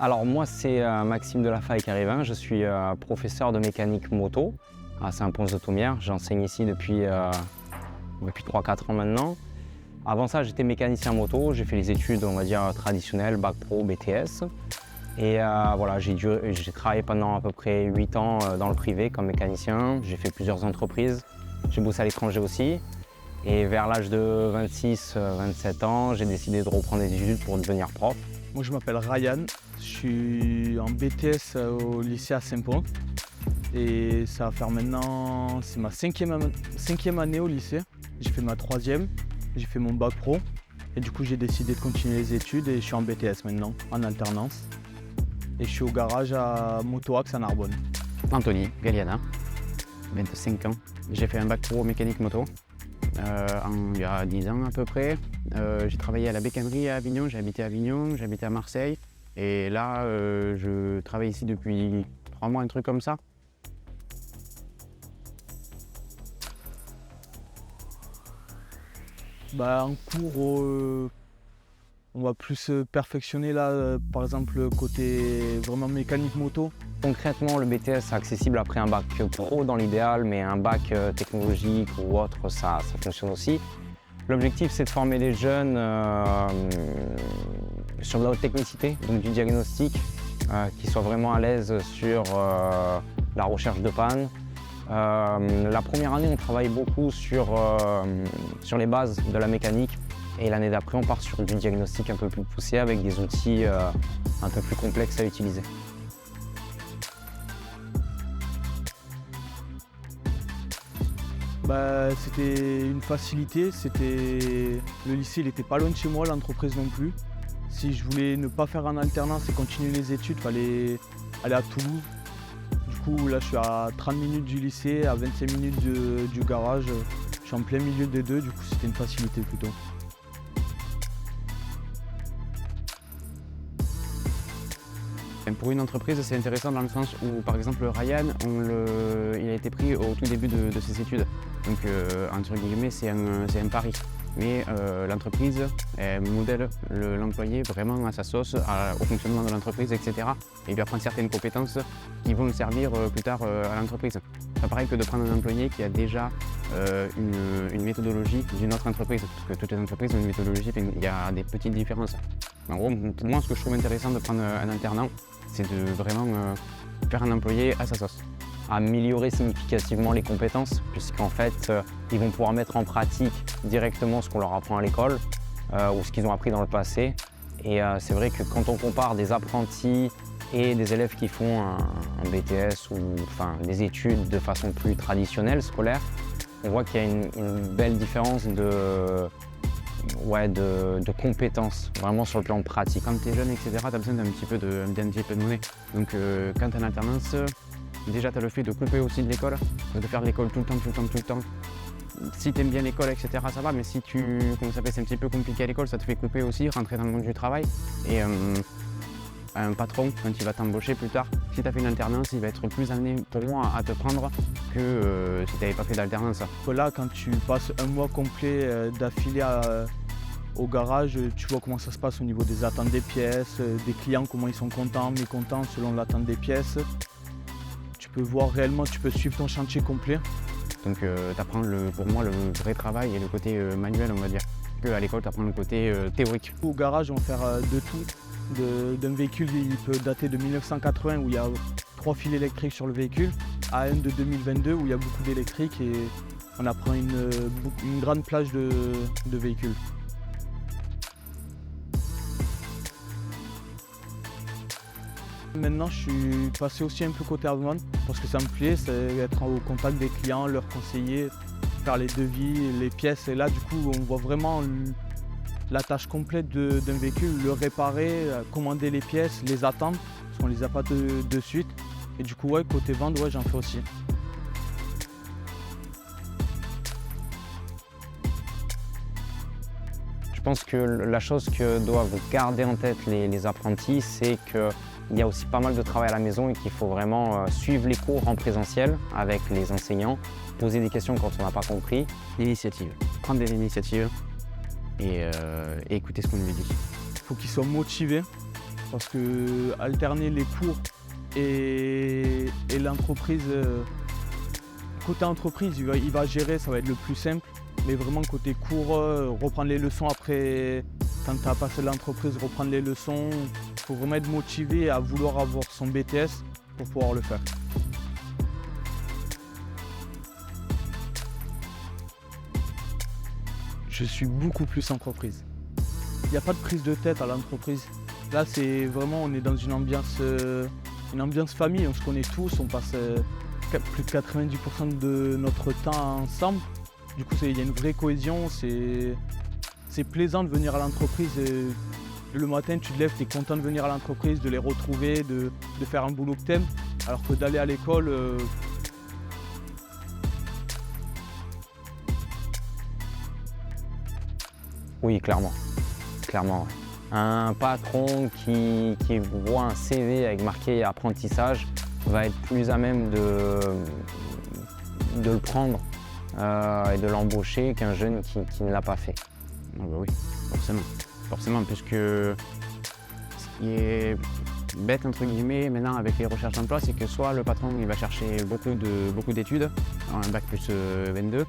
Alors moi c'est Maxime Delafaye-Carivin, je suis professeur de mécanique moto à Saint-Pons-de-Thomières. J'enseigne ici depuis 3-4 ans maintenant. Avant ça j'étais mécanicien moto, j'ai fait les études on va dire traditionnelles, bac pro, BTS. Et voilà, j'ai travaillé pendant à peu près 8 ans dans le privé comme mécanicien. J'ai fait plusieurs entreprises, j'ai bossé à l'étranger aussi. Et vers l'âge de 26-27 ans, j'ai décidé de reprendre des études pour devenir prof. Moi je m'appelle Ryan, je suis en BTS au lycée à Saint-Pons. Et ça va faire maintenant, c'est ma cinquième année au lycée. J'ai fait ma troisième, j'ai fait mon bac pro. Et du coup j'ai décidé de continuer les études et je suis en BTS maintenant, en alternance. Et je suis au garage à Motoax à Narbonne. Anthony Galliana, 25 ans. J'ai fait un bac pro mécanique moto il y a 10 ans à peu près. J'ai travaillé à la bécannerie à Avignon, j'ai habité à Avignon, j'ai habité à Marseille. Et là, je travaille ici depuis 3 mois, un truc comme ça. En cours, on va plus perfectionner là, par exemple côté vraiment mécanique moto. Concrètement, le BTS est accessible après un bac pro dans l'idéal, mais un bac technologique ou autre, ça fonctionne aussi. L'objectif, c'est de former les jeunes sur de la haute technicité, donc du diagnostic, qui soient vraiment à l'aise sur la recherche de panne. La première année, on travaille beaucoup sur les bases de la mécanique et l'année d'après, on part sur du diagnostic un peu plus poussé avec des outils un peu plus complexes à utiliser. C'était une facilité, le lycée il n'était pas loin de chez moi, l'entreprise non plus. Si je voulais ne pas faire en alternance et continuer les études, il fallait aller à Toulouse. Du coup là je suis à 30 minutes du lycée, à 25 minutes du garage. Je suis en plein milieu des deux, du coup c'était une facilité plutôt. Pour une entreprise, c'est intéressant dans le sens où, par exemple, Ryan, il a été pris au tout début de ses études. Donc, entre guillemets, c'est un pari. Mais l'entreprise modèle l'employé vraiment à sa sauce, au fonctionnement de l'entreprise, etc. Et il lui apprend certaines compétences qui vont le servir plus tard à l'entreprise. C'est pas pareil que de prendre un employé qui a déjà une méthodologie d'une autre entreprise. Parce que toutes les entreprises ont une méthodologie, il y a des petites différences. En gros, pour moi, ce que je trouve intéressant de prendre un alternant, c'est de vraiment faire un employé à sa sauce. Améliorer significativement les compétences, puisqu'en fait, ils vont pouvoir mettre en pratique directement ce qu'on leur apprend à l'école ou ce qu'ils ont appris dans le passé. Et c'est vrai que quand on compare des apprentis et des élèves qui font un BTS ou des études de façon plus traditionnelle, scolaire, on voit qu'il y a une belle différence de compétences, vraiment sur le plan pratique. Quand tu es jeune, etc., tu as besoin d'un petit peu de monnaie. Donc quand tu es en alternance, déjà tu as le fait de couper aussi de l'école, de faire de l'école tout le temps. Si tu aimes bien l'école, etc., ça va, mais si c'est un petit peu compliqué à l'école, ça te fait couper aussi, rentrer dans le monde du travail. Et un patron, quand il va t'embaucher plus tard, si tu as fait une alternance, il va être plus amené pour moi à te prendre que si tu n'avais pas fait d'alternance. Là, quand tu passes un mois complet d'affilée au garage, tu vois comment ça se passe au niveau des attentes des pièces, des clients, comment ils sont contents, mécontents selon l'attente des pièces. Tu peux voir réellement, tu peux suivre ton chantier complet. Donc tu apprends pour moi le vrai travail et le côté manuel, on va dire. À l'école, tu apprends le côté théorique. Au garage, on va faire de tout. D'un véhicule, il peut dater de 1980 où il y a 3 fils électriques sur le véhicule, à un de 2022 où il y a beaucoup d'électrique et on apprend une grande plage de véhicules. Maintenant, je suis passé aussi un peu côté avant parce que ça me plaît, c'est être au contact des clients, leur conseiller, faire les devis, les pièces. Et là, du coup, on voit vraiment la tâche complète d'un véhicule, le réparer, commander les pièces, les attendre, parce qu'on ne les a pas de suite. Et du coup, côté vente, j'en fais aussi. Je pense que la chose que doivent garder en tête les apprentis, c'est qu'il y a aussi pas mal de travail à la maison et qu'il faut vraiment suivre les cours en présentiel avec les enseignants, poser des questions quand on n'a pas compris. L'initiative, prendre des initiatives et écouter ce qu'on lui dit. Il faut qu'ils soient motivés parce que alterner les cours et l'entreprise, côté entreprise, il va gérer, ça va être le plus simple. Mais vraiment côté cours, reprendre les leçons après, quand tu as passé l'entreprise, reprendre les leçons. Il faut vraiment être motivé à vouloir avoir son BTS pour pouvoir le faire. Je suis beaucoup plus entreprise. Il n'y a pas de prise de tête à l'entreprise. Là, c'est vraiment, on est dans une ambiance famille, on se connaît tous, on passe plus de 90% de notre temps ensemble. Du coup, il y a une vraie cohésion, c'est plaisant de venir à l'entreprise. Le matin, tu te lèves, tu es content de venir à l'entreprise, de les retrouver, de faire un boulot que tu aimes. Alors que d'aller à l'école, Oui, clairement. Clairement. Ouais. Un patron qui voit un CV avec marqué apprentissage va être plus à même de le prendre et de l'embaucher qu'un jeune qui ne l'a pas fait. Ah bah oui, forcément. Forcément, puisque ce qui est bête entre guillemets maintenant avec les recherches d'emploi, c'est que soit le patron il va chercher beaucoup d'études, un bac plus 22,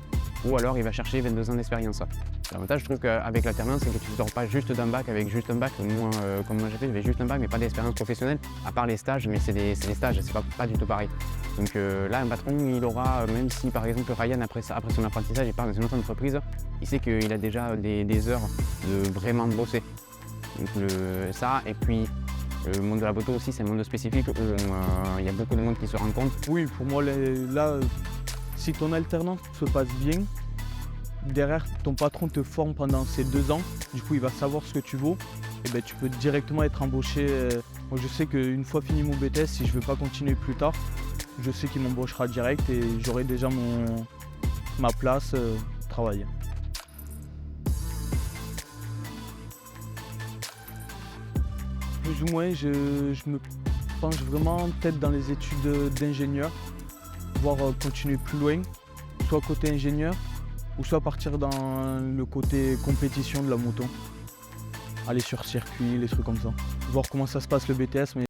ou alors il va chercher 22 ans d'expérience. L'avantage, je trouve qu'avec l'alternance, c'est que tu ne sors pas juste d'un bac avec juste un bac. Moi, comme moi j'ai fait, j'avais juste un bac mais pas d'expérience professionnelle, à part les stages, mais c'est des stages, c'est pas du tout pareil. Donc là, un patron, il aura, même si par exemple Ryan, après son apprentissage, il part dans une autre entreprise, il sait qu'il a déjà des heures de vraiment bosser. Donc ça, et puis le monde de la moto aussi, c'est un monde spécifique où il y a beaucoup de monde qui se rencontre. Oui, pour moi, là, si ton alternance se passe bien, derrière, ton patron te forme pendant ces 2 ans, du coup il va savoir ce que tu vaux, et ben, tu peux directement être embauché. Moi je sais qu'une fois fini mon BTS, si je ne veux pas continuer plus tard, je sais qu'il m'embauchera direct et j'aurai déjà ma place, travailler. Plus ou moins, je me penche vraiment peut-être dans les études d'ingénieur, voire continuer plus loin, soit côté ingénieur, ou soit partir dans le côté compétition de la moto. Aller sur circuit, les trucs comme ça. Voir comment ça se passe le BTS, mais